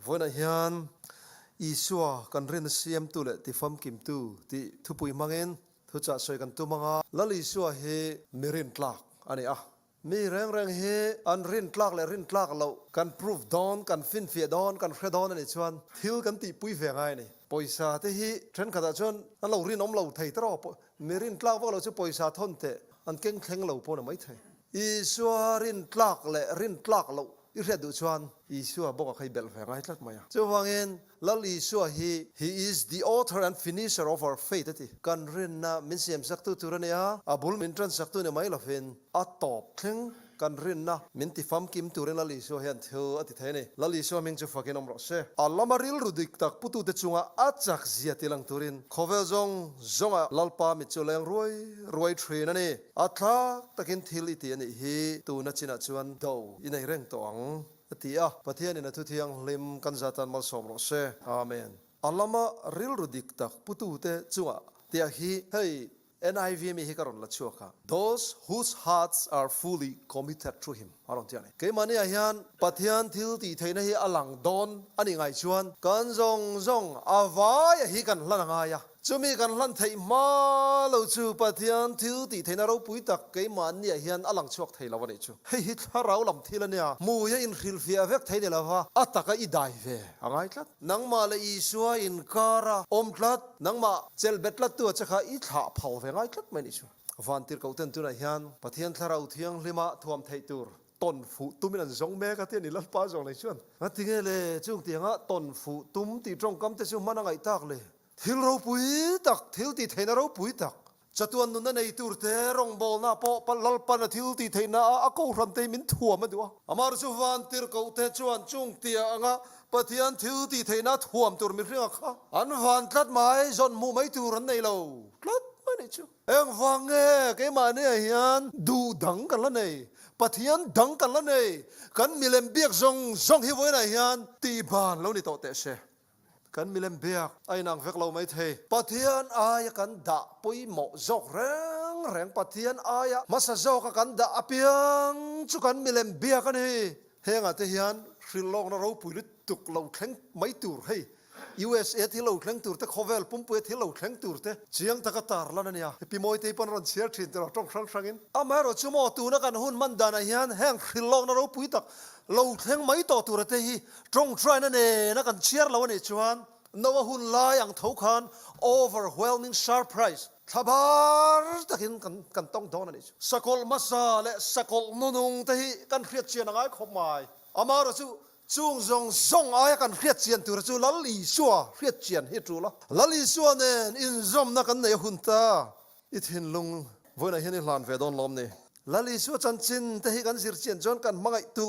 voi na hian isua kan rin siam tu le ti fam kim tu ti thupui mangen thu cha soi kan tu manga lali isua he mirin tlak ani a mi reng he an rin tlak le rin tlak lo kan proof don kan fin fia don kan khre don ani chuan thil kan ti pui ve ngai ni poisa te hi thren khata chon an lo rin om lo thei tro mirin tlak wa lo chu poisa thon te an keng thleng lo po na mai thei isua rin tlak le rin tlak lo i re du chuan isua boka khai bel ve ngai tlat maya chu wangin lal isua he is the author and finisher of our faith ati kan rin na min siam sak tu turania abul min tran sak tu ne mai lofin a top thleng kan rin na min ti fam kim turin lal isua hian thu ati thene lal isua ming chu fakin om ro se alamaril rudik tak putu te chunga achak zia tilang turin khovel zonga lalpa mi chu leng ruai thrin ani atha takin thil iti ani hi tu na china chuan do inai reng tong atia pathian in thu thiang lim kan zatan mal som ro se amen alama ril rudik tak putu te chunga tia hi hey NIV mi hi karon la chuaka those whose hearts are fully committed to him aron tiani ke mani a hian pathian thil ti theina hi alang don ani ngai chuan kan zong awai hi kan lananga ya chumi kan lan thei ma lo chu pathian thil ti theina ro pui tak ke man ni a hian alang chuak thei lawani chu hei hi tharau lam thilania mu ya in khil fia vek thei de lawa ataka i dai ve angai tlat nangma le isua in kara om tlat nangma chel betlat tu chakha i tha phau ve ngai tlat mai ni chu van tir ko ten tu na hian pathian tharau thiang lima thuam thei tur ton fu tumin an zong me ka te ni lalpa zong nei chuan atinge le chung tianga ton fu tum ti trong kam te chu manangai tak le thil ro pui tak thil ti theina ro pui tak chatuan nun na nei tur te rong bol na po palal pan thil ti theina a ko ram te min thuam adu amar chu van tir ko te chuan chung tia anga pathian thil ti theina thuam tur mi ringa kha an van tlat mai zon mu mai tur an nei lo tlat mai nei chu eng wange ke ma ne hian du dang kan la nei pathian dang kan la nei kan milem biak zong hi voi na hian ti ban lo ni to te se kan milem biak ai nang vek lo mai the pathian aya kan da pui mo zok reng pathian aya masa zok kan da apiang chu kan milem biak ani henga te hian rilong na ro pui tuk lo thleng mai tur hei USA thi lo thleng tur te khovel pumpu thi lo thleng tur te chiang taka tar lan ania pi moi te pon ron chiar thin ter tong sang in amaro chumo tu na kan hun man dana hian heng rilong na ro pui tak lo thleng mai to tur te hi trong try na ne na kan chiar lo ni chuan nowa hun lai ang tho khan overwhelming surprise thabar takin kan tong don ani sakol masa le sakol nunung te hi kan khriat chian ngai khop mai amaro chu chung zong aya kan khriat chian tur chu lali suwa khriat chian hi tu la lali suwa nen in zom na kan nei hun ta i thin lung voina hian i hlan ve don lom ni lali suwa chan chin te hi kan zir chian jon kan mangai tu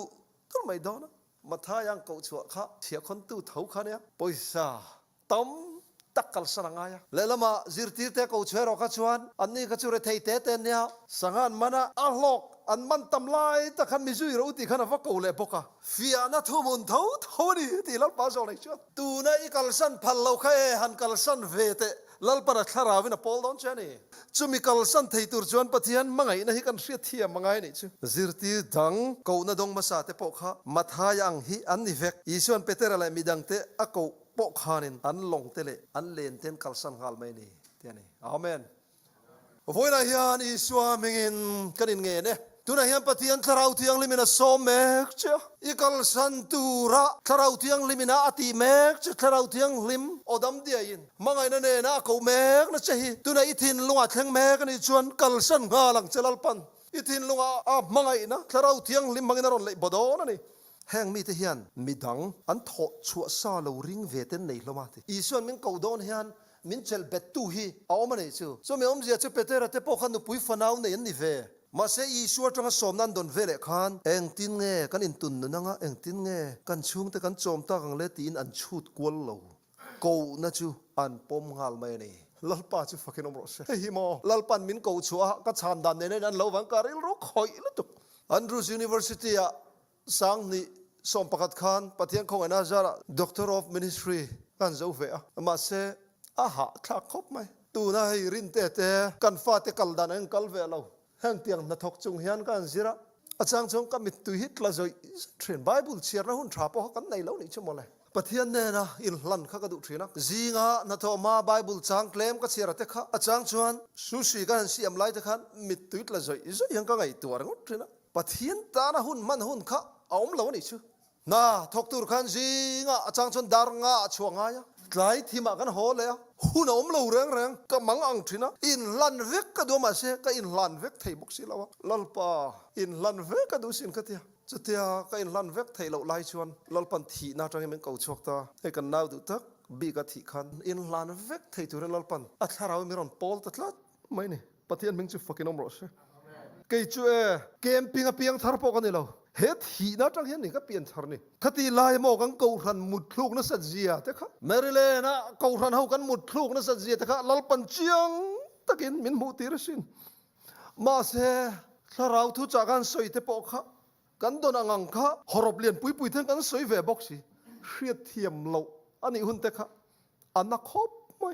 tur mai don matha yang ko chua kha thia khon tu thau kha ne poisa tam takal sanangaya lelama zirtir te ko chero ka chuan anni ka chure thei te te nya sangan mana ahlok an man tamlai ta khan mi zui ro ti khana va ko le boka fia na thumun tho ni ti lal pa zo nei chu tu na i kal san phal lo kha e han kal san ve te lal para thara wina pol don chani chumi kal san thei tur chuan pathian mangai na hi kan hria thia mangai nei chu zirti dang ko na dong ma sa te po kha matha yang hi an ni vek isuan petera la midang te a ko po khanin an long tele an len ten kal san hal mai ni tiani amen voina hian isua mingin kanin nge ne tuna hian pathian tharau thiang limina somek cha ikal san tura tharau thiang limina ati mek cha tharau thiang lim odam dia in mangai na ne na ko mek na chahi tuna ithin lunga thleng mek ani chuan kal san nga lang chelal pan ithin lunga a mangai na tharau thiang lim mangina ron le bodon ani heng mi te hian midang an tho chua sa lo ring ve ten nei hloma te isuan min ko don hian min chel bet tu hi awmane chu so me om zia chu petera te po khan nu pui fanau nei an ni ve ma se isua tanga somnan don vele khan eng tin nge kan in tun na nga eng tin nge kan chung te kan chom ta kang le tin an chut kwal lo ko na chu an pom ngal mai nei lalpa chu fakin om ro se hi mo lalpan min ko chua ka chan dan ne an lo wang karil ro khoi la tu Andrews University a sang ni som pakat khan pathian khong ana zara doctor of ministry kan zo ve ma se aha thla khop mai tu na hi rin te kan fa te kal dan ang kal ve lo hang tiang na thok chung hian kan zira อาจารย์จงกำมิดตุยฮิตละจอยเทรนไบเบิลเชียร์นะหุ่นทราปกันในแล้วนี่ชั่วโมงเลยปะเทียนเนี่ยนะอินลันข้ากระดูกเทรนักจีงานาทอมาไบเบิลจางเคลมก็เชียร์เตะอาจารย์ชวนสุสีกันเสียมไล่เตะขันมิดตุยละจอยยังก็ไงตัวรังเทรนักปะเทียนตานะหุ่นมันหุ่นข้าเอาอมแล้วนี่ชั่วน่าทกตุรขันจีงาอาจารย์ชวนดารงาช่วงไงไกลที่มากันโหเลยหุ่นอมเหลาแรงก็มังอังทีนะอินลันเวกก็ดูมาเสก็อินลันเวกไทยบุกสิแล้วลัลปาอินลันเวกก็ดูสินก็เทียจุดเทียก็อินลันเวกไทยเหลาไล่ชวนลัลปันทีน่าจะให้มันเก่าชกตาให้กันน่าดูทักบีกทีคันอินลันเวกไทยตัวเรื่องลัลปันอัฐาราวมีรอนปอลตัดละไม่เนี่ยปะเทียนมึงจะฟักกินอมรสเกยจูเกมปิงเปียงทารปอกันนี่เราเฮ็ดหีน่าจังเห็นนี่ก็เปลี่ยนทารนี่คดีลายหมอกันเกาทันมุดลูกนั่นสัจเจียแต่ค่ะเมริเลนะเกาทันเฮากันมุดลูกนั่นสัจเจียแต่ค่ะลัลปันเจียงตะกินมินมูตีรสินมาเสถ้าเราทุจกันสวยเตปอกค่ะกันโดนอังค่ะหอบเลียนปุยปุยทั้งกันสวยเวบอกสิเชียดเทียมเราอันนี้หุ่นแต่ค่ะอันนักคบไหม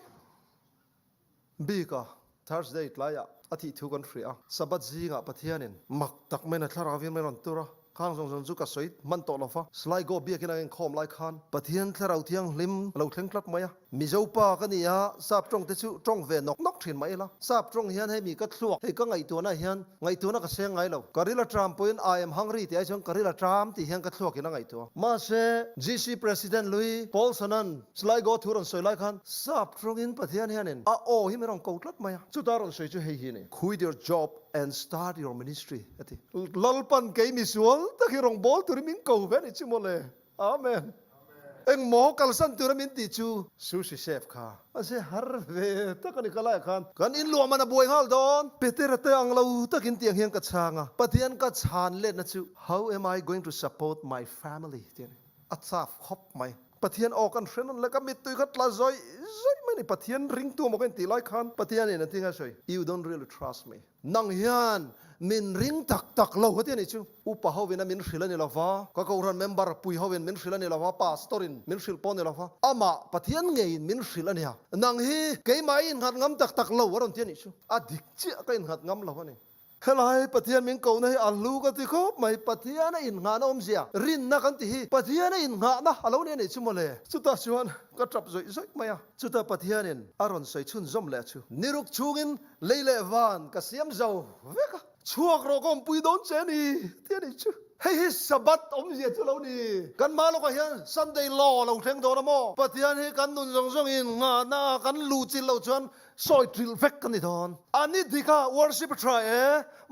บีกะ Thursday ลายอาทิตย์ทุกันฟรีอ่ะสัปดาห์จีงะปะเทียนินมักตักไม่น่าทาราวินไม่รอนตัวระข้างทรงจุกกระสวยมันโตแล้วฟ้าสไลด์ก็เบียกินอะไรคอมไลคันปะเทียนถ้าเราเที่ยงลิมเราเที่ยงคลัดไหมอ่ะมีเจ้าป่ากันนี่ฮะทราบตรงที่ชื่อตรงเวนนกถิ่นไหมล่ะทราบตรงเฮียนให้มีกระทรวงให้ก็ไงตัวน่ะเฮียนไงตัวน่ะก็เสียงไงเรากอริลลาทรัมป์เป็น I am hungry ที่ไอ้ช่างกอริลลาทรัมป์ที่เฮียนกระทรวงกินไงตัวมาเช่ GC President ลุยพอลสันนันสไลด์ก็ทุรนสวยไลคันทราบตรงอินปะเทียนเฮียนินโอ้ที่ไม่รองกอดลัดไหมอ่ะสุดารอนสวยจู่ให้เฮียนี่ Quit your job and start your ministry ลัลปันเกยมิสวลตะกี้รองบอลตัวนี้มิงกูเว้นชิโมเลอาเมนเอ็งหมอกัลสันตัวนี้มินติจูซูชิเชฟค่ะอาเซฮาร์เวตะกันนี่ก็ไล่คันกันอินลัวมันบวยฮัลดอนเปเตระเตอังลาวตะกินเตียงเฮียงกัจฉางะปะเทียนกัจฉานเล่นนะจู How am I going to support my family เตียนอัตซาฟคบไหมปะเทียนออกกันเฟรนนั่นแล้วก็มิตุยกัดลาซอยไม่นี่ปะเทียนริงตัวมากันตีไล่คันปะเทียนนี่นั่นที่ไงช่วย You don't really trust me นังเฮียนมินริงตักเราเขาเทียนนี่จูอุปหาวินามินศิลานี่ละฟ้าก็เขารันเมมเบอร์ปุยหาวินมินศิลานี่ละฟ้าพาสตอรินมินศิลปอนนี่ละฟ้าอามาปะเทียนไงมินศิลานี่ฮะนังฮีเกยมาอินหัดงำตักเราวันเทียนนี่จูอดิกเจ้าก็อินหัดงำเราเนี่ยเฮ้ยปะเทียนมิงกูเนี่ยอัลลูก็ที่เขาไม่ปะเทียนอินงานอมเสียรินนักกันที่ปะเทียนอินงานนะฮัลโหลเนี่ยนี่ชั่วโมงเลยสุดท้ายชวนก็จับใจไม่อะสุดท้ายปะเทียนินอารอนใส่ชุนจอมเลยชูนิรุกชูกินเล่เล่วานกับเสียมเจ้าเวกช่วงเราก็ปุยโดนเจนี่เทียนนี่ชูเฮ้ยสบัดอมเสียชุเรานี่กันมาเราก็เห็นซันเดย์รอเราเทงโดนมั้งปะเทียนให้กันนุนจงอินงานนะกันลูจิเราชวนซอยทริลเฟกกันนี่ทอนอันนี้ดีค่ะ worship try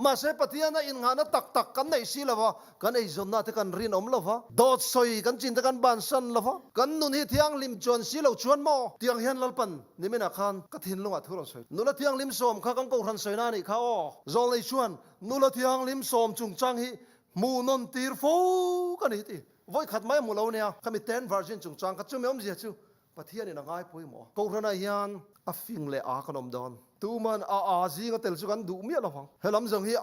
มาเสพติยานะอินงานนะตักกันในสิละวะกันไอ้จนน่าจะกันรินอมละวะดอดซอยกันจินตะกันบานสันละวะกันนุนที่เที่ยงลิมจวนสิเราชวนมั้งเที่ยงเห็นลัลปันนี่ไม่นักขันก็ทิ้งลงอ่ะทุกคนสวยนุละเที่ยงลิมสมข้ากันกูรันสวยน่านี่เขาจงเลยชวนนุละเที่ยงลิมสมจุงจังฮีมูนนตีร์ฟูกันนี่ที่ไว้ขัดไม้มูเราเนี่ยขมิเต้นวาร์จินจุงจังกัดจุ่มอมเสียชูปะเทียนนี่นะง่ายปุยหมอกูรันอายันอาฟิงเลอาขนมดอนตูมันอาจีก็เตลสุกันดูเมียละฟังเฮลัมจงฮี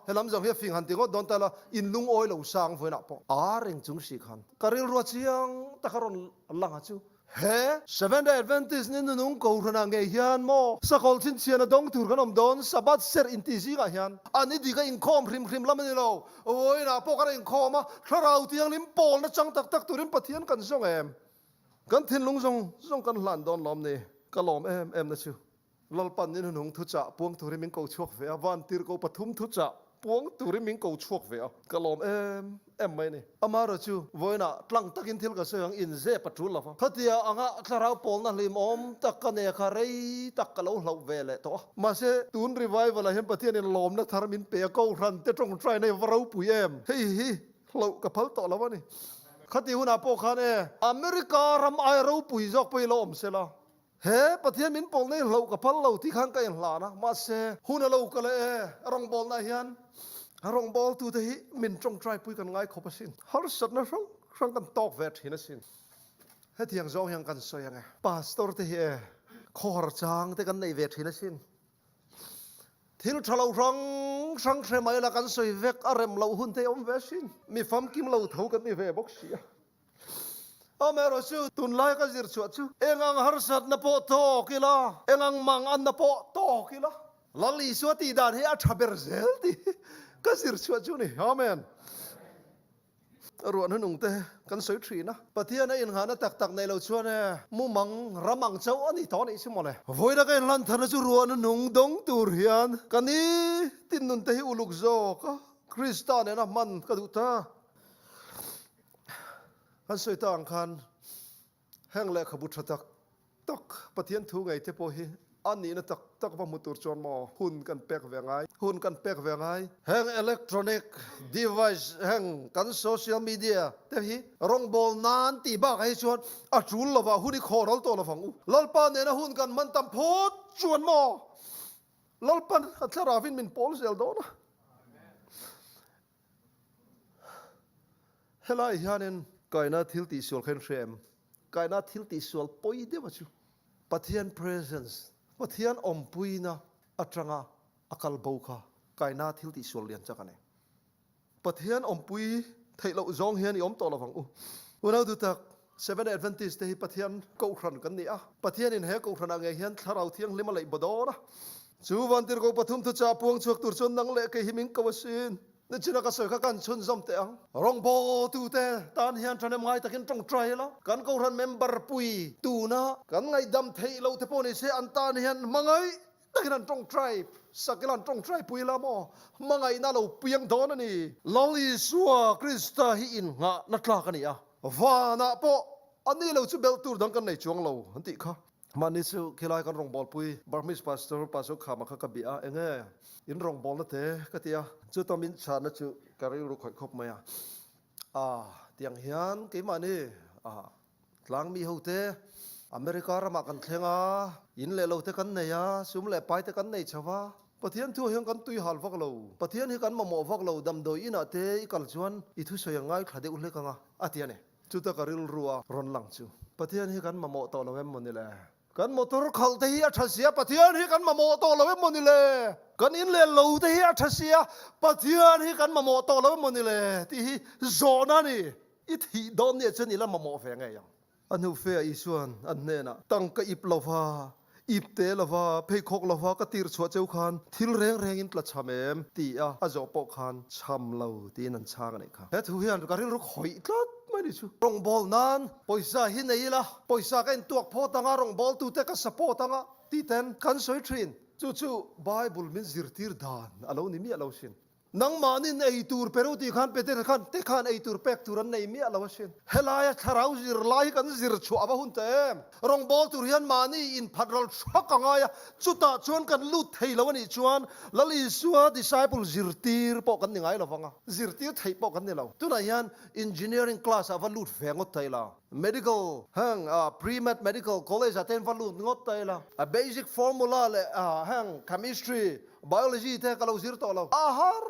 เฮลัมจงฮีฟิงหันติก็ดอนแต่ละอินลุงโอยเหลาสางฝอยนับปอเร่งจุงสีขันกะริลรัวเชียงตะคารอนลังฮัจูเฮ้7 Adventist นี่นุ่งกูรันเงียนโมสกอลชินเชียนดงถูกขนมดอนสบัดเซอร์อินติซีกันยันอันนี้ดีก็อินคอมพริมละมันนี่เราโอ้ยนะพวกอะไรอินคอมอ่ะถ้าเราเที่ยงลิมโปลนะจังตักตัวริมปะเทียนกันส่งกันทิ้งลุงส่งกันหลานดอนล้อมนี่ก็ล้อมนะชิวลัลปันนี่หนุ่งทุจ่าพวงตุริมิงกูชวกเวียวันตีร์กูปฐุมทุจ่าพวงตุริมิงกูชวกเวียก็ล้อมไม่นี่อามาร์ชิววันน่ะตั้งตักินทิลก็เสียงอินเซ่ปัจจุบันละพัทยาอ่างคาราปอลนั่นลิมอมตักกันเนี่ยคารีตักกันเราเวลตัวมาเสตูนรีไวฟ์อะไรเห็นประเทศนี้ล้อมนะทาร์มินเปียกูรันแต่ตรงใจในวราปุยเฮ้ยเรากับพัลต่อแล้ววะนี่คดีหุ่นอาโปคานอเมริการำไอเราปุยจอกไปล้อมเสละเฮ้ประเทศมินปอลนี่เรากับพัลเราที่ข้างกันหลานะมาเสหุ่นเราก็เลยรองบอลนะยันรองบอลตัวที่มินจงใจปุยกันง่ายขบสินฮาร์สัตนะรังกันตอกเวทหินสินเฮ้ที่ยังจองยังกันสวยยังไงพาสตอร์ที่ขอร์จางที่กันในเวทหินสินที่เราเรารังเชื่อไหมละกันสวยเวกอารมณ์เราหุ่นที่อมเวสินมีฟัมกิมเราเท่ากันในเวบ็อกเสียอาเมรสูตุนไลก็จิรชวดชูเอ็งอังฮาร์สัตนโปโตกิลาเอ็งอังมังอันนโปโตกิลาลัลลีสวดที่ด่านให้อัชเบอร์เซลที่ ก็สิรชัวจูนี่อาเมนรัวนั่นนุ่งเตะกันสวยทรีนะปะเทียนอินหานะตักในเราชัวเนี่ยมุมังรำมังเจ้าอันนี้ตอนนี้ใช่ไหมเลยวันนั้นกันลันทันจูรัวนั่นนุ่งดงตูเรียนกันนี้ตินนุนเตะอุลุกโจก็คริสตานเนี่ยนะมันกระดุตากันสวยต่างกันแห่งแหลกขบุตรตักปะเทียนทูไงเทปโอฮีอันนี้นะตักพมุตุรจวนมอหุ่นกันเปกเวงไงหุ่นกันเปกเวงไงแห่งอิเล็กทรอนิกส์ดีไวซ์แห่งกันโซเชียลมีเดียเทพีรองบอลนานตีบ้าให้ชวนอัจฉริยะว่าหุ่นอีคอรัลตัวละฟังลลปันเนี่ยนะหุ่นกันมันตั้มโพดจวนมอลลปันอัตราฟินมินโพลเซลโดนะเฮลัยฮันเองไกน่าทิลติสวลเคนเชมไกน่าทิลติสวลปอยเดียวจูปะเทียน presence ปะเทียนอมปุยนะอัตรงาอักลบูคาไกน่าทิลติสวลเลียนจักกันเองปะเทียนอมปุยไทยเราจงเฮียนยอมตัวเราฟังวันนั้นดูตัก Seven Adventist ที่ปะเทียนกูครันกันนี่อ่ะปะเทียนอินเฮกูครันอะไรเฮียนถ้าเราเที่ยงลิมาเลยบดอนะจูวันที่เราปฐุมทุจาพวงชวกตุรชนนังเละqueหิมิงกวสินนั่นจึงนักสวยกันชนจอมเตะรองโบตูเตะตานเฮียนทนไม่ตะกินตรงใจละกันกูรันเมมเบอร์ปุยตูนะกันไงดำเทยเราเทปนี่เสียอันตานเฮียนมังไงตะกินตรงใจสักกิลันตรงใจปุยละมอมังไงน่าเราเปียงโดนนี่ลอลิสัวคริสต์ฮิอินงะนักลากันนี่อ่ะวานะปออันนี้เราจะเบลตูดังกันในช่วงเราอันติค่ะมันนี่สุขลายกันรองบอลปุยบาร์มิสพาสเตอร์พาสุขามาขบีอาเองอินรองบอลนั่นเถอะก็ที่อ่ะจุดตอมินชานะจุการิรุขคบมาเตียงเฮียนกี่มันนี่หลังมีหูเตะอเมริการามากันเทงอินเลเราเตะกันเนี่ยซุ่มเล่ไปเตะกันเนี่ยชาวปะเทียนทั่วเฮียงกันตุยหัลฟักเราปะเทียนเฮียกันมาหมอฟักเราดำโดยอินเตะอีกัลจวนอีทุสยังไงขดเดอุลเลกังเตียนเนี่ยจุดตะการิลรัวรอนหลังจูปะเทียนเฮียกันมาหมอต่อเราเอ็มมันนี่แหละกันมอเตอร์ขัลเทียทัศเสียปะเทียนให้กันมาโมโตเราเวมนี่เลยกันอินเลนเราเทียทัศเสียปะเทียนให้กันมาโมโตเราเวมนี่เลยที่โซนานี่อีที่ดอนเนี่ยเช่นนี้ละมาโมแฝงไงยังอันนู้เฟียอีส่วนอันเนน่ะตั้งกับอิบลาวาอิบเตลาวาเพยคกลาวาก็ตีรชัวเจ้าคันทิลแรงอินปลัดชามเอ็มตีอาจจะปกคันชำเราตีนันชากันเลยครับแต่ทุกอย่างการเรื่องหอยตัดไม่ได้ชูรองบอลนั้นปอยซาหินนี่ละปอยซากันตัวพอตั้งรองบอลตัวเตะก็สปอร์ตั้งตีเต็นกันสวยทรินจู่ไบเบิลมินซิร์ตีร์ดานอารมณ์นี้มีอารมณ์ชินนังมานินไอตูร์เปรูตีขันเปเตอร์ขันเตะขันไอตูร์เป็กตูรันในมีอารมณ์ชินเฮลายทาราวซิร์ไลกันซิร์ชัวบะหุ่นเต็มรองบอลตูเรียนมานี่อินพัดรอลช็อกกังไงจุดตาชวนกันลุดเทแล้ววันนี้ชวนแล้วลิสัวดิสไซเปิลซิร์ตีร์ปอกันยังไงล่ะฟังซิร์ตีร์เทปอกันนี่เราตัวไหนยัน engineering class อาวันลุดแฝงอดเทละmedical ฮังpre-med medical college อาเทนวันลุดงดเทละ basic formula เลยฮัง chemistry biology เทกันเราซิร์ต่อเราอาหาร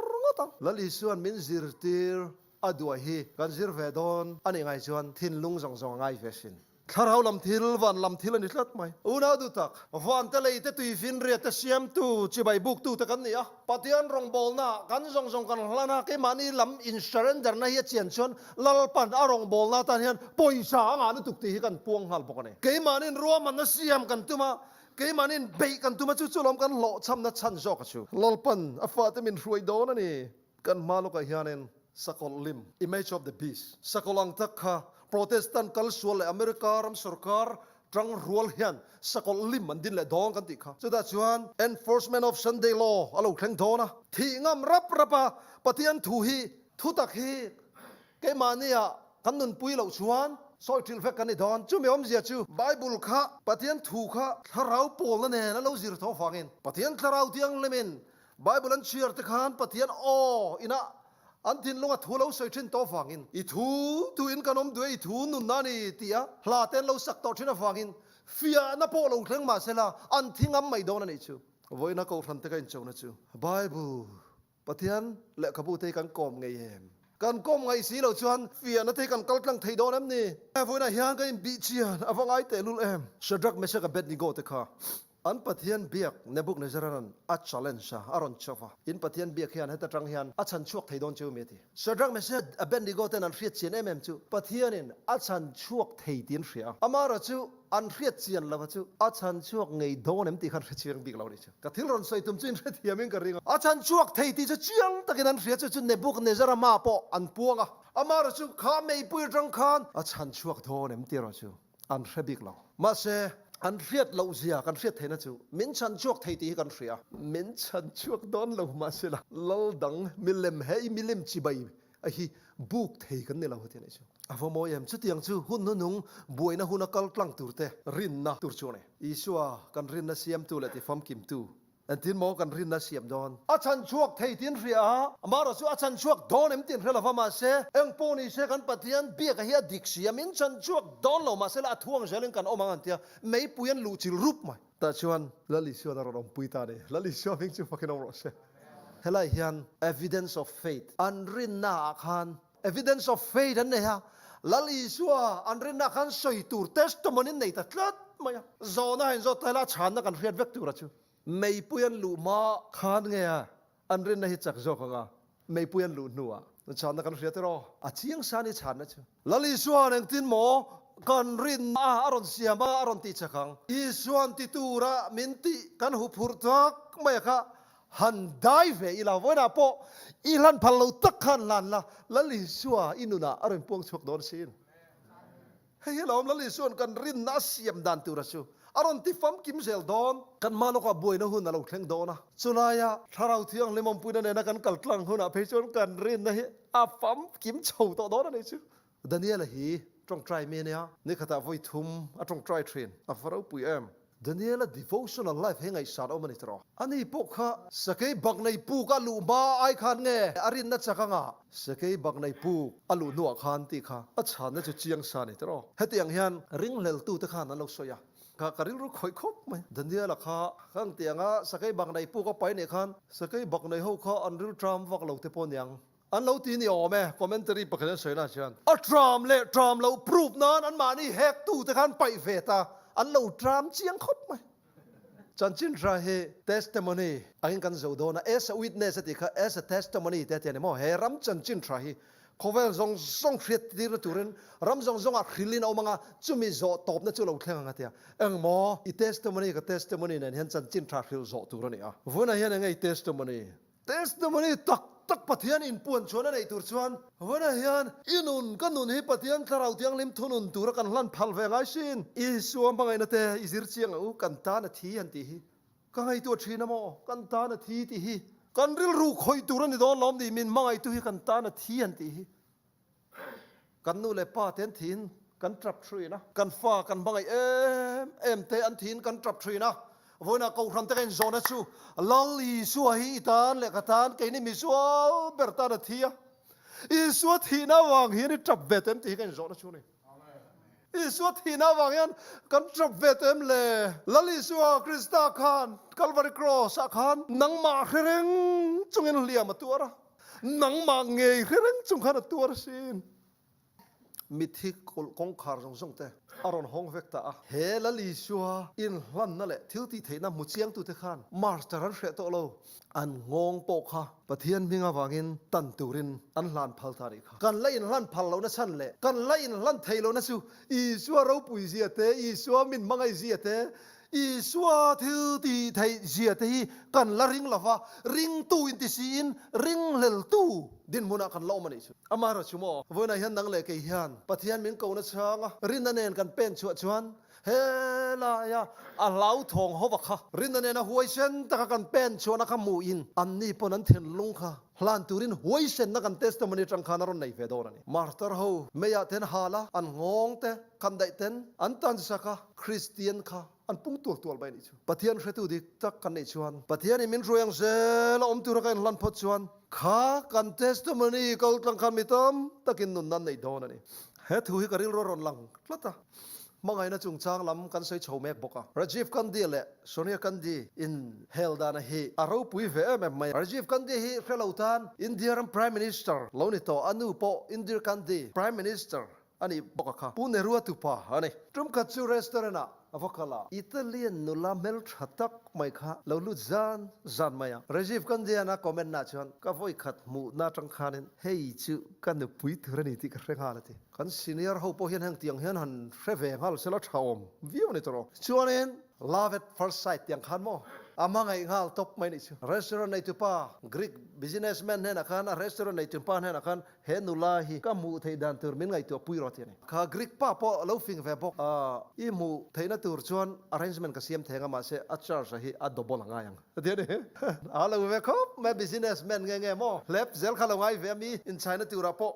แล้วลิส่วนมินซิร์ตีร์อดัวฮีกันซิร์เวดอนอันนี้ไงส่วนทินลุงสองไงเฟชินถ้าเราลำทิลวันลำทิลนี่ลัดไหมอุณาดูตักวันเตเลยตุยฟินเรียตเสียมตูจีใบบุกตูตะกันนี่อ่ะปฏิอันรองบอลน่ะกันสองกันละนะqueมันนี่ลำอินสเตอร์เดอร์น่ะเฮียเชียนชนลลปันอารองบอลน่ะตอนนี้ปอยสางานตุกตีกันพวงหัลปกันนี่queมันนี่รัวมันน่ะเสียมกันตัวมาqueมันนี่เบยกันตัวมาจู่ๆล้อมกันหล่อช้ำน่ะชันจอกกันชูลลปันอฟาเตมินรวยโดนนี่กันมาลูกไอ้เฮียนินสักลิม image of the beast สักลังทักค่ะโปรเตสแตนต์กัลส่วนเลยอเมริการัมสุรการจังรัวเฮียนสักลิมมันดินเลยดองกันติค่ะจุดที่ชวน enforcement of Sunday law อะไรแข่งโดนะที่งามรับระบาปฏิอันทุฮีทุตักฮีเกี่ยมาเนี่ยกันนุนปุยเหล่าชวนซอยทิลเฟกันนี่ดอนจู่ไม่อมเสียจู่ไบเบิลค่ะปฏิอันถูกค่ะถ้าเราโปลนั่นเองแล้วเราจิรท้องฟังเองปฏิอันถ้าเราเที่ยงเลมินไบเบิลอันเชื่อตะขานปฏิอันอินะอันทินลงทูเราใส่ชินโตฟังอินอีทูอินกันอมด้วยอีทูนุนนานี่ตีอะลาเต้นเราสักต่อชินฟังอินฟิอานาโปเราเคร่งมาเสละอันทิ้งอันไม่โดนนี่ชูไว้นักเอาทันเตกันเจ้านะชูไบเบิลปฏิอันและขบุเตกันกอมไงเอ็มกันกอมไงสีเราชวนฟิอานาเตกันกัลตังไทยโดนนั่นนี่ไอ้พวกนั้นยังกันบีเชียนอวังไอเตลุลเอ็มชดรักไม่ใช่กับเบ็ดนิโกเตค่ะ อันปะเทียนเบียกในบุกในจรานันอัจฉริยะอารอนชฟะอินปะเทียนเบียกเฮียนให้ตะจังเฮียนอัจฉันชวกไทยโดนเจ้าเมียทีสระไม่ใช่เบนดิโกเตนันเรียดเชียนเอ็มจูปะเทียนินอัจฉันชวกไทยดินเสียอามาระจูอันเรียดเชียนละวะจูอัจฉันชวกไงโดนเอ็มตีขันเรียดเชียนบิ๊กเราดิจูกะทิลรอนใส่ตุ้มจีนเรียดเทียมิงกะริงอัจฉันชวกไทยที่จะเชียงตะกินันเรียดจูในบุกในจรามาปออันปวงอ่ะอามาระจูข้าไม่ปุยจังคันอัจฉันชวกโดนเอ็มตีเราจูอันเรียดบิ๊กเรามาเซอันเรียดเราเสียกันเรียดเทนะจูมินชันชวกไทยตีกันเสียมินชันชวกโดนเรามาเสียละลลดังมิลเลมเฮมิลเลมจีบายไอ้บุกไทยกันเนี่ยเราเทนะจูอาฟโมยมชุดยังจูหุ่นนุ่งบวยนะหุ่นกัลกลังตูร์เตรินนะตูร์ชวเนี่ยอิชัวกันรินนะเสียมตูเลติฟัมกิมตูอันที่มอกันรินนะเสียมดอนอาชันชวกไทยตีนเสียมาเราจูอาชันชวกโดนเอ็มตีนเรลาฟามาเซเอ็งปูนี่เซกันปะเทียนเบียกเฮียดิกเสียมินชันชวกโดนเรามาเซละท่วงเซเลงกันออกมากันเตียไม่ปุยันลูจิลรูปไหมแต่ชวนละลิชวนเราลองปุยตาเดละลิชวนพิงจูฟักนองรอเซเฮลัยเฮียน evidence of faith อันรินนาคัน evidence of faith นั่นเนี่ยละลิชัวอันรินนาคันสอยตูร์ testimony ในตัดลัดมา呀โซน่าเห็นโซแต่ละชานนักกันเรียนเวกตูระชูไม่ปุยันลูมาคันไงอันรินนาฮิจักโจกงะไม่ปุยันลูนัวชานนักกันเรียนตรออาชียังชานิชานนะชูละลิชัวหนึ่งที่หมอกันรินอารอนเสียมาอารอนติจักังอีส่วนติตูระมินติกันหุพูดทักไม่ค่ะหันได้เวอีลาวันอาโปอีลันพัลลูตักขันลันละลิชัวอินุนาอารอนพวงชกโดนสินเฮ้ยเราละลิชัวกันรินน่าเสียมดันตูระชูอารอนติฟัมกิมเซลดอนกันมาโลกบวยนะหุ่นเราเข่งโดนะสุนัยถ้าเราเที่ยงเลมอมปุยนั่นเองนะกันกัลกลังหุ่นเพชรกันรินนะเฮอาฟัมกิมเฉาต่อโดนนี่ชูดันนี่ละฮีจง try เมียเนี่ยนี่ขตาไว้ทุ่มจง try train ฟาราปุยเอ็มดันนี่ละ devotional life เฮงไอสารเอามันตรออันนี้พวกข้าสเกย์บักในปูกาลูมาไอคันเงอรินนัชกังอ่ะสเกย์บักในปูอาลูนัวคันตีข้าอัชานนั่นจะเจียงสานิตรอเฮตียงเฮียนริงเลลตูตะขานนั่นเราสวยข้าการิรู้คอยคบไหมดันนี่ละข้าข้างเตียงอ่ะสเกย์บักในปูก็ไปเนี่ยคันสเกย์บักในห้องข้าอันรู้ทรัมวักเราเทปอนยังอันเราตีนี่อ๋อแม่คอมเมนต์รีปกติสวยนะเชิญอัตรามเละตรามเราพรูฟนั้นอันมานี่แหกตู้ตะขันไปเฟตาอันเราตรามเชียงคบไหมจันจินราเฮ testimony อันกันจะโดน as a witness ติค่ะ as a testimony แต่เดี๋ยวนี้มั่วเฮรัมจันจินราเฮเขาเวลส่งเครียดที่ระตูรินรัมส่งอ่ะคิลินเอามังอ่ะจุมีโจตบนั่นจุเราแข่งกันเถอะเอ็งมั่วอี testimony กับ testimony เนี่ยเห็นจันจินราเฮโจตูรันนี่อ่ะวันนั้นเห็นยังไง testimony ตักปะเทียนอินป่วนชวนอะไรตัวชวนวันนั้นเห็นอินุนกันนุนให้ปะเทียนคาราเทียงลิมทุนุนตัวกันลั่นพัลเวงไอซินอีส่วนบางไงนะเตอีสิรเชียงอู้กันตาหน้าที่อันที่ก็ให้ตัวชีนโมกันตาหน้าที่ที่กันริลรู้คอยตัวนี่โดนล้อมดีมินบางไงตัวกันตาหน้าที่อันที่กันนู่นเลยป้าเทียนทินกันจับทรีนะกันฟ้ากันบางไงเอ็มเตอันทินกันจับทรีนะวันนั้นเขาทำแต่กันโซนัชูลลีสัวฮีตานเล็กตานแกนี่มีสัวเบอร์ตานทีอ่ะอีสัวทีน่าวางเฮียนี่จับเวทเต็มที่กันโซนัชูนี่อีสัวทีน่าวางเฮียนกันจับเวทเต็มเลยลลีสัวคริสตาคานคัลวารีครอสคานนังมาเร่งจงเงินเลี้ยมาตัวระนังมาเงยเร่งจงขันตัวระสินมิถิกงคาร์จงส่งเตะอารอนฮงเวกตาเฮลลิชัวอินลันนั่นแหละทิวตีเทน่ามุเชียงตุเตขันมาร์สเตอร์รันเฟตโอโลอันงงโปกฮะปะเทียนมิงาวางินตันตูรินอันลานพัลตาริค่ะกันไล่ลันพัลเรานะฉันแหละกันไล่ลันเทโลนะสูอีชัวเราปุยเสียเตอีชัวมินมังไอเสียเตอีชัวทิวตีไทยเสียเตกันละริงละฟ้าริงตูอินติซีนริงเลลตูดินมุนักกันเล่ามันอีกอามาราชุโมวันนั้นเห็นนังเล็กเฮียนปะเทียนมิงเกานะช่างรินนั่นเองกันเป็นชวนเฮลายาอาลาวทองฮบค่ะรินนั่นเองนะหวยเซนตะกันเป็นชวนนักมูอินอันนี้ปนันเทนลุงค่ะหลานตูรินหวยเซนนักกันเทสต์มันจังขานารอนในเฟดอรันนี่มาร์ตร์ฮูเมียเทนฮาลาอันงงเตกันได้เทนอันตันสักค่ะคริสเตียนค่ะอันปุ่งตัวไปนี่ชัวปะเทียนเสตุดิตักกันในชวนปะเทียนนี่มินรวยงเซลอมตุระกันลันพดชวนข้ากันเทสต์มันนี่ก็ตังคำมิตรตะกินนุนนั่นในดอนนี่เฮตุฮิการิลรอนลังลัตตามังไงนะจุงจางลำกันใส่โชว์แมกบอกอ่ะราจีฟกันดีแหละโซเนียกันดีอินเฮลดานะฮีอารูปุยเวอแม่ไม่ราจีฟกันดีฮีเฟลาวตันอินเดียรัมพรีเมียร์มินิสเตอร์ลาวนี่โตอนุโปอินเดียกันดีพรีเมียร์มินิสเตอร์ อันนี้บอกค่ะปูเนรัวตุปาอันนี้ตรุมกัดจูรีสตอร์น่ะavakala Italian nula mel thatak mai kha lo lu zan maya Rajiv Kandia na comment na chuan ka voi khat mu na tang khanin hei chu kan nu pui thurani ti ka hrenga lati kan senior ho po hian hang tiang hian han hreve hal sela thawm view ni toro chuanin love at first sight tiang khan mo amangai ngal top mai ni chu restaurant nei tu pa Greek businessman he na khan a restaurant nei tu pa he na khan he nula hi ka mu thei dan tur min ngai tu pui ro ti ni kha Greek pa po lo fing ve bok I mu theina tur chuan arrangement ka siam thenga ma se a charge hi a double nga yang ti ni ala ve khop ma businessman nge mo lep zel khala ngai ve mi in China tu ra po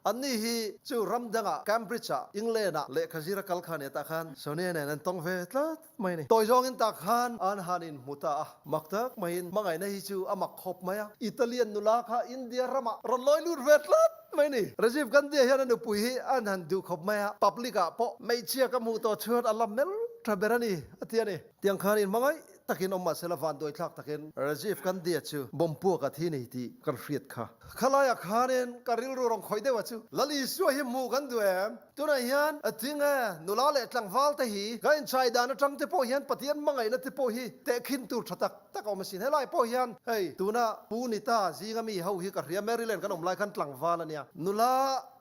อันนี้ฮีจู่รำดังอ่ะแคมบริดจ์อังกฤษอ่ะเละขจีรักขันเนี่ยตาขันส่วนนี้เนี่ยนั่นต้องเวทละไม่เนี่ยตัวจองอินตาขันอันฮันินมุตามักตักไม่เห็นมังไงนะฮีจู่อามักขบไหมอ่ะอิตาเลียนนุลาค่ะอินเดียรำอ่ะรอนลอยลูดเวทละไม่เนี่ยรีซีฟกันเดียร์นั่นดูปุยฮีอันฮันดูขบไหมอ่ะปับลิกอ่ะเพราะไม่เชื่อกับมุตาเชิดอัลลัมเมลทราเบรานีอันที่นี่เตียงขันินมังไงตะกินอมมาเซลฟันโดยทักตะกินรีซีฟกันเดียร์จูบอมพัวกับที่นี่ที่กันเฟียดค่ะขลายขันินการริลรูรองคอยได้ว่าจูลลิสวยมูกันด้วยตัวนั้นยันทิ้งนุลาเล็ดลังฟัลเตหีก็อินชายดานจังเตโพยันปฏิยันมังไงนะเตโพฮีเตะขินตูชัดตักเอามาสินให้ไล่โพยันเฮ้ยตัวน่ะปูนิตาซีก็มีเฮาฮีกับเรียแมริแลนด์กันอมไล่กันลังฟัลเนี่ยนุลา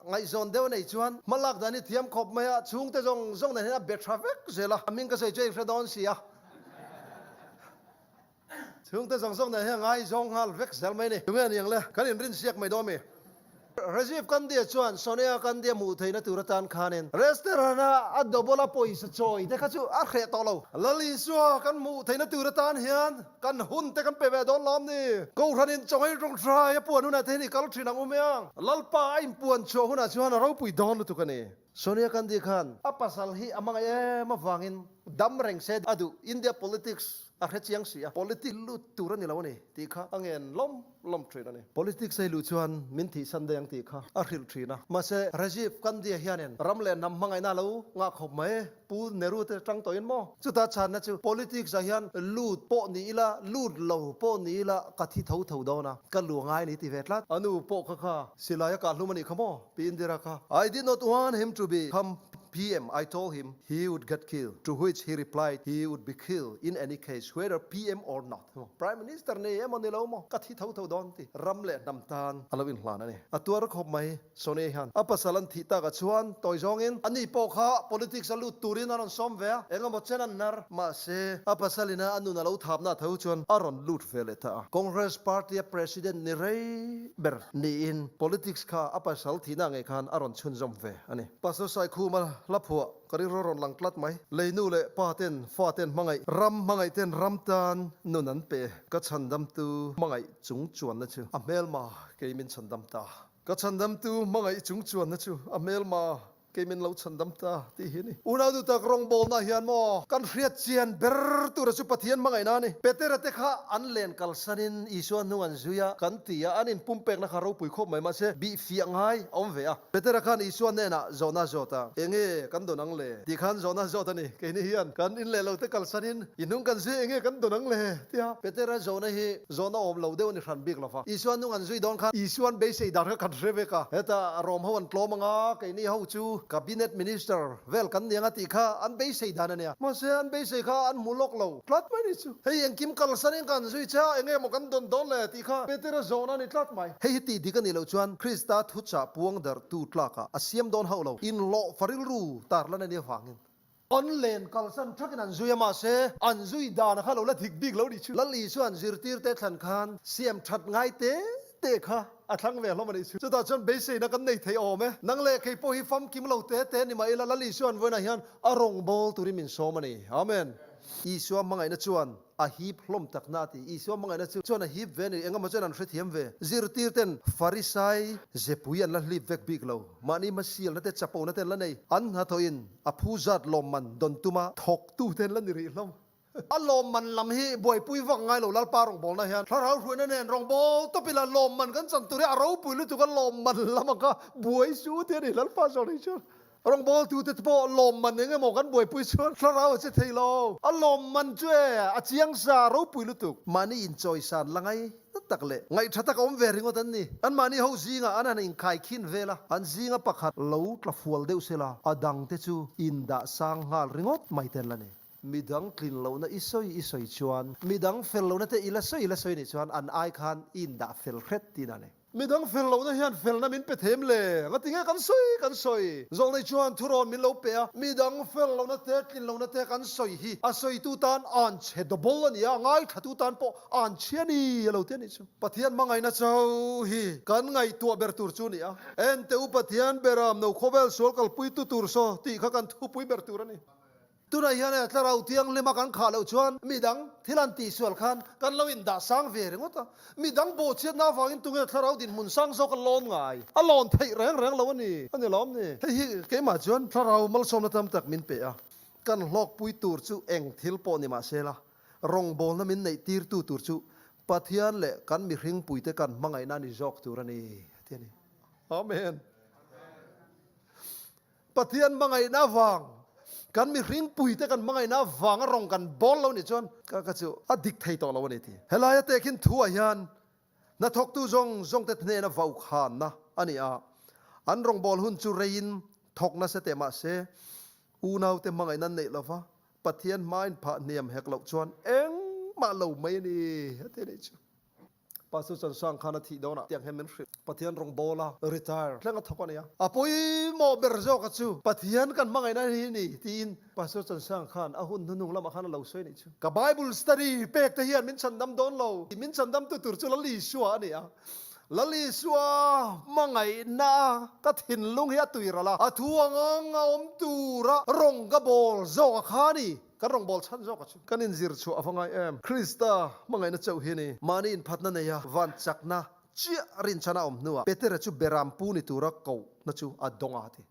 ไงโซนเดียวในชวนมาลักดานี่เทียมขบมาช่วงเตจงในนี้เบทราฟิกเสร็จละมิงก็ใส่ใจเฟรดอนเสียช่วงเตจงในนี้ไงจงฮัลเวกเซลไม่เนี่ยตรงนี้ยังเลยกันอินรินเสียกไม่โดนมีRajiv Kandia chuan Sonia Kandia mu theina turatan khanen restaurant a dobola poisa choi te khachu a khre to lo lali suwa kan mu theina turatan hian kan hun te kan peve don lam ni ko ranin choi rong trai puan una theni kal thinang umeang lalpa im puan cho huna chuan ro pui don tu kani Sonia Kandia khan a pasal hi amang ma wangin dam reng se adu India politics a khrechiang sia politics lu turan ni lawani ti kha angen lom thrina ni politics sai lu chuan min thi san deng ti kha a hril thrina ma se Rajiv Kandia hianen ramle nam mangai na lo nga khop mai pu neru te tang toin mo chuta chan na chu politics a hian lut po ni ila lut lo po ni ila ka thi tho dona ka lu ngai ni ti vetlat anu po kha silaya ka lumani khamo pi indira kha I did not want him to become PM, I told him he would get killed. To which he replied he would be killed in any case, whether PM or not. Prime Minister ne emonilo mo kathi tho don ti ramle namtan alawin hlana ne. Atua khop mai sone han. Apasalan thita ka chuan toizongin ani pokha politics alu turin aron somwe engamo chenan nar ma se apasalina anu na lo thapna tho chuan aron lut vele ta. Congress Party President ni rei ber ni in politics kha apasal thina nge khan aron chunjom ve ani. Pasal sai khuma lapua kari roron langklat mai leinu le paten faten mangai ram mangai ten ramtan nunan pe ka chandam tu mangai chung chuan na chu amel ma kemin chandam ta ka chandam tu mangai chung chuan na chu amel ma kemin lo chandam ta ti hi ni una du tak rong bol na hian mo kan hriat chian ber tu ra chu pathian mangai na ni petera te kha anlen kalsanin isuan nuan zuya kan tia anin pumpek na kharo pui khop mai ma se bi fiang hai om ve a petera khan isuan ne na zona zota enge kan donang le ti khan zona zota ni ke ni hian kan in le lo te kalsanin inung kan se enge kan donang le tia petera zona hi zona om lo de ni khan bik lafa isuan nuan zui don khan isuan be sei dar kan reve ka eta rom hawan tlomanga ke ni ho chu cabinet minister vel kan nianga ti kha an be sei dan ania ma se an be sei kha an mulok lo tlat mai ni chu hei engkim kalsanin kan zui cha enge mo kan don le ti kha petera zona ni tlat mai hei ti di kan ni lo chuan Krista thucha puang dar tu tlaka asiam don haulo in lo faril ru tar lan ni wangin online kalsan thakin an zuya ma se an zui dan kha lo la thik dik lo di chu lali chuan zirtir te thlan khan siam that ngai te kha athang ve lo mani chu ta chon be sei na kan nei thei ome nang le khei po hi fam kim lo te ni mai la lali chuan voina hian arong bol turi min so mani amen isua mangai na chuan a hip hlom takna ti isua mangai na chuan a hip ve ni engam chuan an hrethiam ve zirtir ten farisai zepuyan la hlip vek bik lo mani masil na te chapo na ten la nei an ha thoin a phuzat lomman don tuma thok tu ten la ni ri hlom alom man lam hi boy pui wang ngai lo lal pa rong bol na hian tharau hruina nen rong bol to pila lom man kan chan turi aro pui lu tu kan lom man lam ka boy su te ni lal pa so ni chu rong bol tu te po lom man nge mo kan boy pui chu tharau che thei lo alom man chue a chiang sa ro pui lu tu mani enjoy san langai ตักเละไงทัดตักอมเวริงตันนี่อันมานี่เฮาซิงอันนั้นอิงไข่ขินเวละอันซิงปักขัดเล่าตะฟัวเดวเสลาอดังเตจูอินดาสังหาริงอดไม่เต็นละนี่มีดังกลิ่นเหล่านั้นอิสอยชวนมีดังเฟลเหล่านั้นเตอิละสอยนี่ชวนอันไอคันอินดาเฟลเครตตีนั่นเองมีดังเฟลเหล่านั้นเฮียนเฟลนั้นมินเป็ดเทมเลยก็ติงกันสอยจงในชวนทุรอนมินเหล่าเปียมีดังเฟลเหล่านั้นเตกลิ่นเหล่านั้นเตกันสอยฮีสอยตูตันอ่านเชดบอลนี่ง่ายถ้าตูตันปออ่านเชียนี่เหล่าเทียนี่ชูปะเทียนมังไงนะเจ้าฮีกันไงตัวเบอร์ตูร์ชูนี่เอ็นเตอุปะเทียนเบรามโนโคเวลโซลกัลปุยตูร์โซตีข้ากันทุปุยเบอร์ตูร์นี่ตุนายเนี่ยถ้าเราเที่ยงเลมากันขาเราชวนมีดังที่ลันตีส่วนขันกันเราอินดาสังเวรงวะมีดังโบเชียนน้าฟังอินตุงถ้าเราดินมุนสังโซกันล้นไงล้นไทยแรงเราวันนี้อันนี้ล้อมนี่เฮ้ยเกี่ยมาชวนถ้าเราmalสมนัตตักมินเปียกันลอกปุยตูร์จูเองทิลปอนิมาเซล่ารองบอลนั้นมินในตีร์ตูร์จูปัทยันเละกันมีริงปุยเตกันมังไงนั่นนี่จอกตูรันี่เทียนี่อาเมนปัทยันมังไงน่าฟังกันมีริงปุยแต่กันมังไงนะฟังรองกันบอลเราเนี่ยจนก็จะอดิกไทยต่อเราวันนี้ทีเฮลายเตกินทัวยันนัทกตูจงเตเนนะวาวขานนะอันนี้อันรองบอลหุ่นจุเรนทกนะเสเตมาเซอูนาวเตมังไงนั่นเนี่ยละวะปะเทียนไม้ผ่าเนียมเฮกเหล่าจวนเอ็งมาเหล่าไม่นี่เตเนจูปัสสุจันสังขานทีดอนะเตียงเฮมันฟิปะเทียนรองบอลรีทายเรื่องก็ทกเนี่ยปุยโมเบอร์โจกัจูปะเทียนกันมังไงนั่นนี่ทีนปัสสุจันสังขานหุ่นนุ่งละมาขานเหล่าสวยนี่จูกับไบเบิลสตัดี้เปกเทียนมินชันดำโดนเรามินชันดำตุตุจูละลีชัวเนี่ยละลีชัวมังไงนะก็ถิ่นลุงเฮียตุยระละทัวงงอมตูระรองกบอลโจขานี่กันรองบอลชั้นโจกัจูกันอินซิร์ชัวฟังไงคริสตามังไงนะเจ้าเฮนี่มานี่อินพัดนั่นเนี่ยวันจักนะเจียรินชนะนัวเปเตอร์จูเบรามปูนิตูรักเก่านะจูอดงอาทิ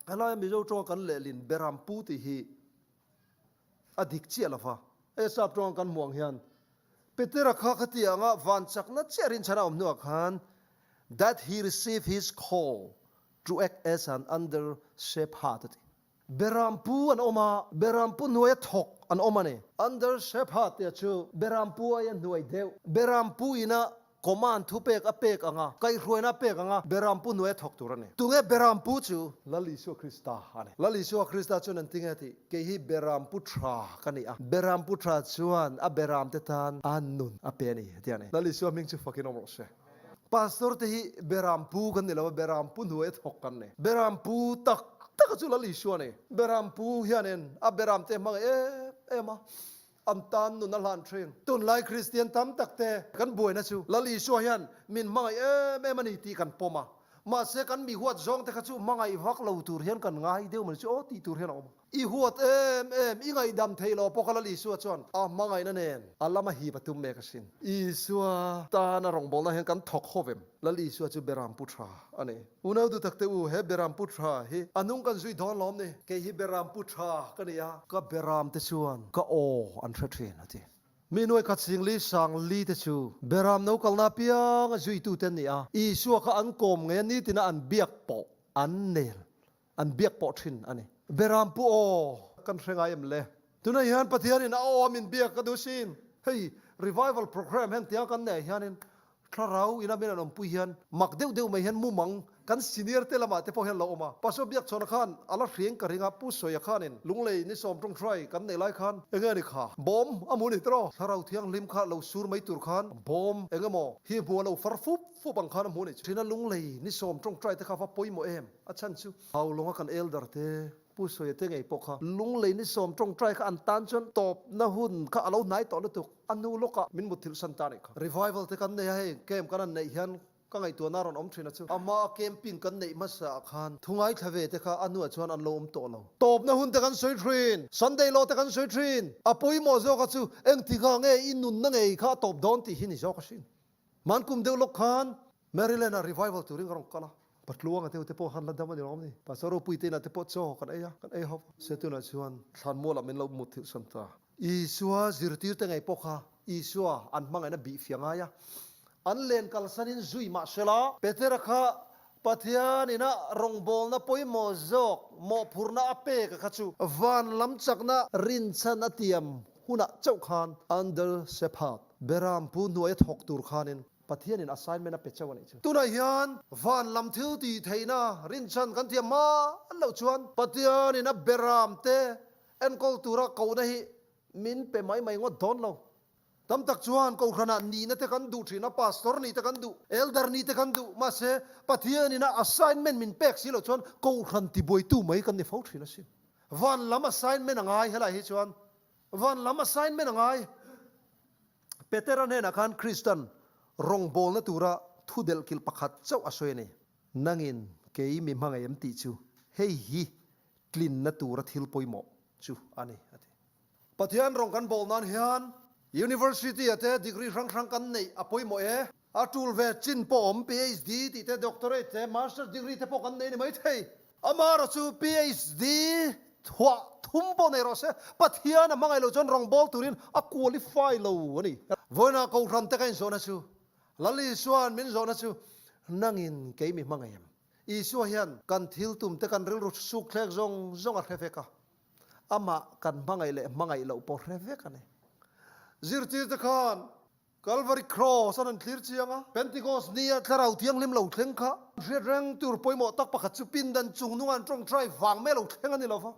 อะไรมีเจ้าจ้องกันเลลินเบรามปูที่ฮีอดิกเจียละฟ้าสับจ้องกันม่วงเฮียนเปเตอร์ข้าขตีงะวันจักนะเจียรินชนะนัวขัน that he received his call to act as an under shepherdเบรามปูอันออกมาเบรามปูหน่วยถกอันออกมาเนี่ย under shepherd เนี่ยจูเบรามปูยันหน่วยเดียวเบรามปูอินะคอมมานทุเปกอเปกอ่ะไกรวยน่ะเปกอ่ะเบรามปูหน่วยถกตัวนี่ตุงเบรามปูจูลลิชัวคริสตาอันนี้ลลิชัวคริสตาจูนั่นติงที่เกี่ยเบรามปูทรากันนี่เบรามปูทราชวนเบรามเตตันอันนุนเปนี่ที่อันนี้ลลิชัวมิงจูฟักกินอมรสพาสตอร์ที่เบรามปูกันนี่แล้วเบรามปูหน่วยถกกันนี่เบรามปูตักก็จูลลิชัวนี่เบรามปูเฮียนเบรามเตมังมาอัมตันนุนลันเทรนตุนไลคริสเตียนตั้มตักเตกันบวยนะชูลลีชัวยันมินมังแม่มันอีตีกันปอมาเสกันมีหัวจงแต่กันชูมังไอวักเราตูเรียนกันง่ายเดียวมันชูตีตูเรียนออกมาอีหัวอีไงดำเทโลปกลลีชัวจวนมังไงนั่นเองอัลลามาฮีปตุมเมกสินอีชัวตานารองบอลนะเห็นกันทอกโคเวมลลีชัวจูเบรามพุทราอันนี้อุณาดูตักเตอูเฮเบรามพุทราเฮอันนุ่งกันจุยดอนล้อมเนี่ยเกฮิเบรามพุทรากันเนี่ยก็เบรามเตชวนก็โออันเทรนนะทีมีหน่วยขัดสิงลีสังลีเตชูเบรามนูกัลนาเปียงจุยตูเตนเนี่ยอีชัวก็อันกลมเงี้ยนี่ตินะอันเบียกปออันเนลอันเบียกปอทินอันนี้เบรามปูโอกันเร่งไงมเลยตุนยันปะเทียนินเอามินเบียกก็ดูสินเฮ้ย revival program แห่งเตียกันเนี่ยยันถ้าเราอินาเมนอนปุยยันมักเดียวไม่เห็นมุมังกันซีเนียร์เตละมาเตพอเห็นเราออกมาปัสสาวะเบียกชนขันอัลลอฮ์เรียงกระดิ่งผู้สวยขันินลุงเลยนิสอมตรงไทรกันในหลายขันเอ็งนี่ค่ะบอมอามุนิตรอถ้าเราเที่ยงลิมขันเราสูรไม่ตุรขันบอมเอ็งโมฮีบัวเราฟาร์ฟุบังขันอามุนิที่นั่นลุงเลยนิสอมตรงไทรเตข้าฟ้าปุยโมอาชันซูเอาลงกันเอลดาร์เตผู้สวยเตงไงปกค่ะลุงเลยนิสอมตรงไตรข้าอันตันจนตบนาหุ่นข้าเราไหนต่อละตุกอันนู้ลกะมินมุทิลสันตานิค่ะ revival เตกันเนี่ยให้เกมกันในยันก็ไงตัวนารอนอมทรีนะชูอามาเกมปิ้งกันในมาสักขันทุ่งไอ้ทะเลเตค่ะอันนู้ชวนอันโลมโตเราตบนาหุ่นเตกันสวยทรีนซันเดย์โลเตกันสวยทรีนปุยโมโซกัชูเอ็งที่ข้าเงยอินุนนั่งไงข้าตบโดนที่หินโซกัชินมันคุมเดวลกขันแมริเลน่า revival ตัวริงกรองกะละปัดลวงกันเตปอหันลันดามันอยู่ล้อมนี่ปัสสาวะปุยเตน่ะเตปอโจกันไอ้ฮอบเสตุน่ะชวนทันมัวละมันเรามุทิสันตาอีสัวจิรติวเตงไงปกค่ะอีสัวอันมังไงนะบีเฟียงไงอันเลนกัลสันินจุยมาเชลาเปเตระข้าปัทยานี่นะรองบอลนะปุยโมจอกโมพูร์นะอเปกขัดชูวันล้ำจักนะรินชันอเตียม huna chau khan under shepherd beram pu nuai thok tur khanin pathian in assignment a pe chawani chu tunai hian van lam thil ti theina rin chan kan thiam ma lo chuan pathian in a beram te en kol tura ko na hi min pe mai ngot don lo tam tak chuan ko khana ni na te kan du thina pastor ni te kan du elder ni te kan du ma se pathian in a assignment min pek si lo chuan ko khan ti boi tu mai kan ni fo thina si van lam assignment angai hela hi chuan van lam assignment angai peteran hena khan Christian rong bol na tura thudel kil pakhat chau asoi ni nangin kei mi mangai em ti chu hei hi clean na tura thil poimo chu ani ati pathian rong kan bol nan hian university ate degree rang kan nei apoimo e atul ve chin pom PhD ti te doctorate te master degree te po kan nei ni mai thei amara chu PhD thwa thumpo nei ro se pathian mangai lo chon rong bol turin a qualify lo ani voina ko ram te kain zona chu lali suan min zona chu nangin keimi mangayam isu hian kan thil tum te kan ril ru su khlek zong a hreveka ama kan mangai lo po hreveka ne zirtir te khan Calvary Cross anan clear chianga Pentecost nia tharau thiang lim lo thleng kha reng tur poimo tak pakhat chu pin dan chung nungan tong trai wang me lo thleng ani lo fa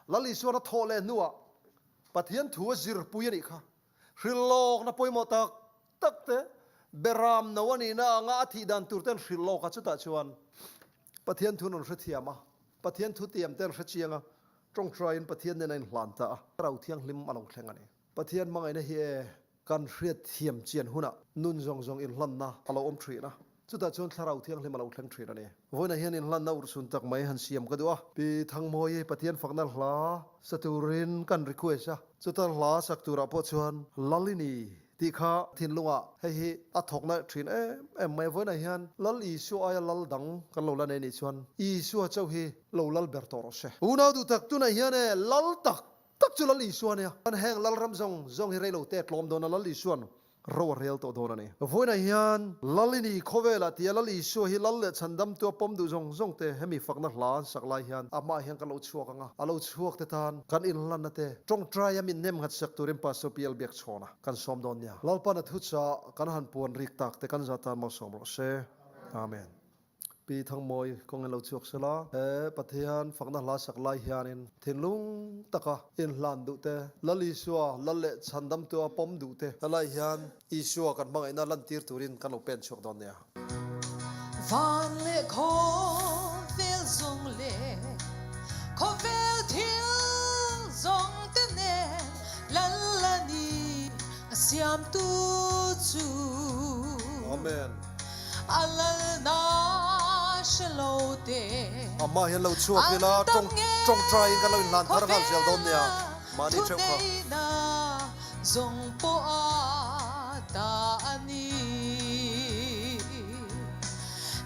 lali suan a thole nuwa pathian thu zir puyani kha hrilok na poimo tak te beram nawani na nga athi dan turten hrilok a chuta chuan pathian thu non hrethiama pathian thu tiam ten hrechianga tong train pathian nen in hlanta rau thiang lim along thlengani pathian mangai na hi kan hriat thiam chian huna nun zong in hlanna alo om thrina chuta chuan tharau thiang lim alo thleng thrina ne voina hian in hlanna ursun tak mai han siam kadua pi thangmoi pathian fakna hla saturin kan request a chuta hla saktura po chuan lalini ti kha thin lunga hei a thokna thin em mai voina hian lal isu aya lal dang kan lo la nei ni chuan isu chau hi lo lal ber tor se una du tak tu na hian lal tak chu lal isu ania an heng lal ram zong hi reilo te tlom don lal isu an ro rel to don ani voina hian lalini khovela ti lal isu hi lal le chandam tu pom du zong te hemi fakna hla saklai hian ama hian kan lo chuak anga alo chuak te tan kan in lan na te tong try amin nem hat sak turin pa so pial bek chona kan som don nia lalpa na thu cha kan han puan rik tak te kan zata mo som ro se amen pi thangmoi kong lo chuak sela pathian fakna hla saklai hianin thinlung taka in hlan du te lali suwa lalle chandam tu pom du te alai hian isua kan mangai na lan tir turin kan lo pen chuak don nia van le kho vel zong le kho vel thil zong te ne lalani siam tu chu amen alal na shalote ama hian lo chuak ila tong try kan lo in hlan thar hal sel don nia mani cheu kha na zong po a ta ani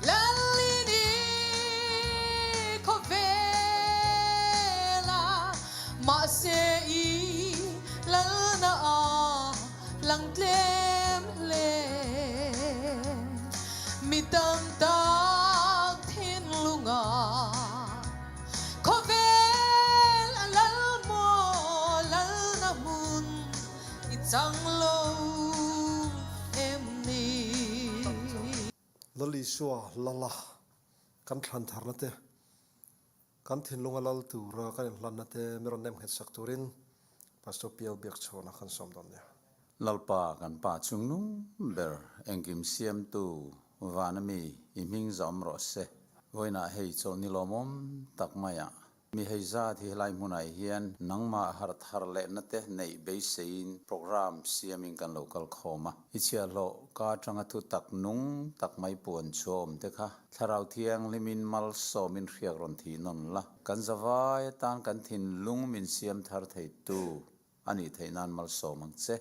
lalini ko vela ma se i lalna a lang tlem le mitang tak thin lunga ko vel lal mo lal na mun itang lo em ni lali suwa lala kan thlan thar na te kan thin lunga lal tura kan in hlan na te meron nem het sak turin pastor pial bek chona kan som don nia lalpa kan pa chungnung ber engkim siam tu vanami iming zam ro se voina hei cho nilomom takmaya mi hei za thi lai munai hian nangma har thar le na te nei be sein program siaming kan local khoma ichia lo ka tanga thu tak nung tak mai pon chom te kha tharau thiang limin mal so min riak ron thi non la kan zawai tan kan thin lung min siam thar thei tu ani theinan mal so mang che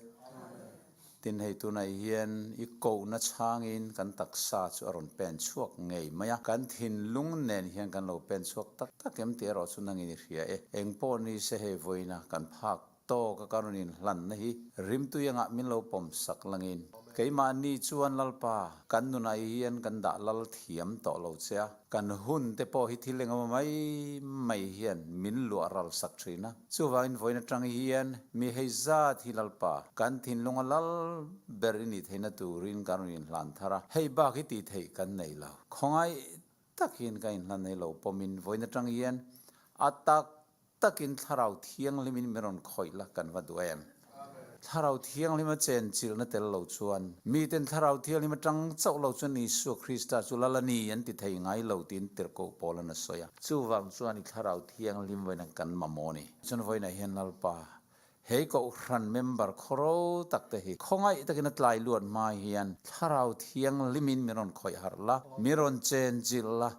tin hei tu nai hian I ko na changin kan taksa chu aron pen chuak ngei maya kan thin lung nen hian kan lo pen chuak tak em te ro chu nangin ria engpo ni se he voina kan phak to ka karonin hlan na hi rim tu yanga min lo pom sak langin keima ni chuan lalpa kan nunai hian kan da lal thiam to lo cha kan hun te po hi thilenga mai hian min lu ral sak thina chuwain voina tang hian mi heiza thilalpa kan thin lunga lal berini theina turin karunin hlan thara hei ba ki ti thei kan nei lo khongai takin kain hlan nei lo pomin voina tang hian atak takin tharau thiang limin meron khoila kan va duem tharau thiang lima chen chil na tel lo chuan mi ten tharau thiang lima tang chau lo chuan ni su krista chulalani an ti thei ngai lo tin tir ko polana soya chuwang chuan i tharau thiang lim voina kan mamoni chun voina hian lalpa hei ko ran member khoro takte hi khongai takin tlai luan ma hian tharau thiang limin meron khoi harla miron chen chilla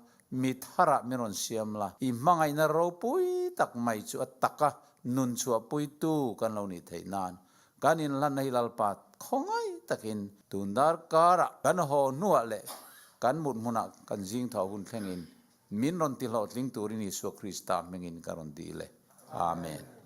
mi thara meron siamla i mangai na ro pui tak mai chu ataka nun chu pui tu kan lo ni theinan kanin lan nei lalpat khongai takin tundar kara kan ho nuwa le kan mut muna kan jing thaw hun thlengin min ron ti lo tling turin Isu Krista mengin karon di le amen